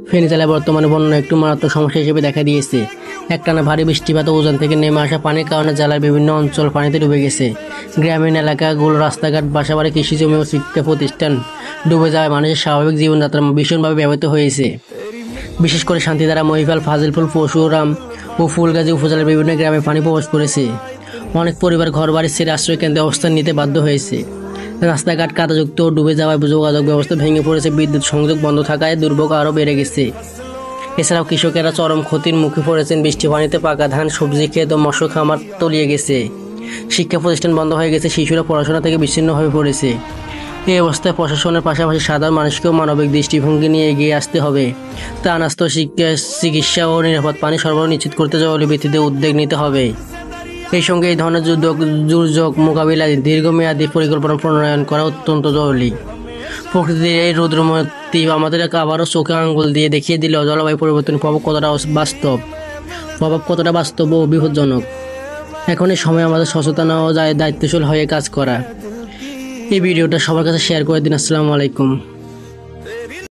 ফেনী জেলায় বর্তমানে বন্যা একটু মারাত্মক সমস্যা হিসেবে দেখা দিয়েছে। একটানা ভারী বৃষ্টিপাত ও উজান থেকে নেমে আসা পানির কারণে জেলার বিভিন্ন অঞ্চল পানিতে ডুবে গেছে। গ্রামীণ এলাকাগুলো, রাস্তাঘাট, বাসাবাড়ি, কৃষিজমি ও শিক্ষা প্রতিষ্ঠান ডুবে যাওয়ায় মানুষের স্বাভাবিক জীবনযাত্রা ভীষণভাবে ব্যাহত হয়েছে। বিশেষ করে শান্তিধারা, মহিপাল, ফাজিলপুর, পরশুরাম ও ফুলগাজী উপজেলার বিভিন্ন গ্রামে পানি প্রবেশ করেছে। অনেক পরিবার ঘরবাড়ি ছেড়ে আশ্রয় কেন্দ্রে অবস্থান নিতে বাধ্য হয়েছে। রাস্তাঘাট কাদাযুক্ত ও ডুবে যাওয়ায় যোগাযোগ ব্যবস্থা ভেঙে পড়েছে। বিদ্যুৎ সংযোগ বন্ধ থাকায় দুর্ভোগ আরও বেড়ে গেছে। এছাড়াও কৃষকেরা চরম ক্ষতির মুখে পড়েছেন। বৃষ্টি পানিতে পাকা ধান, সবজি ক্ষেত ও মৎস্য খামার তলিয়ে গেছে। শিক্ষা প্রতিষ্ঠান বন্ধ হয়ে গেছে। শিশুরা পড়াশোনা থেকে বিচ্ছিন্ন হয়ে পড়েছে। এই অবস্থায় প্রশাসনের পাশাপাশি সাধারণ মানুষকেও মানবিক দৃষ্টিভঙ্গি নিয়ে এগিয়ে আসতে হবে। ত্রাণ, শিক্ষা, চিকিৎসা ও নিরাপদ পানি সরবরাহ নিশ্চিত করতে জরুরি ভিত্তিতে উদ্যোগ নিতে হবে। এই সঙ্গে এই ধরনের দুর্যোগ মোকাবিলায় দীর্ঘমেয়াদী পরিকল্পনা প্রণয়ন করা অত্যন্ত জরুরি। প্রকৃতির এই রৌদ্রমূর্তি আমাদের আবারও চোখে আঙ্গুল দিয়ে দেখিয়ে দিল জলবায়ু পরিবর্তনের প্রভাব কতটা বাস্তব ও বিপজ্জনক। এখন এই সময় আমাদের সচেতন ও দায়িত্বশীল হয়ে কাজ করা। এই ভিডিওটা সবার কাছে শেয়ার করে দিন। আসসালামু আলাইকুম।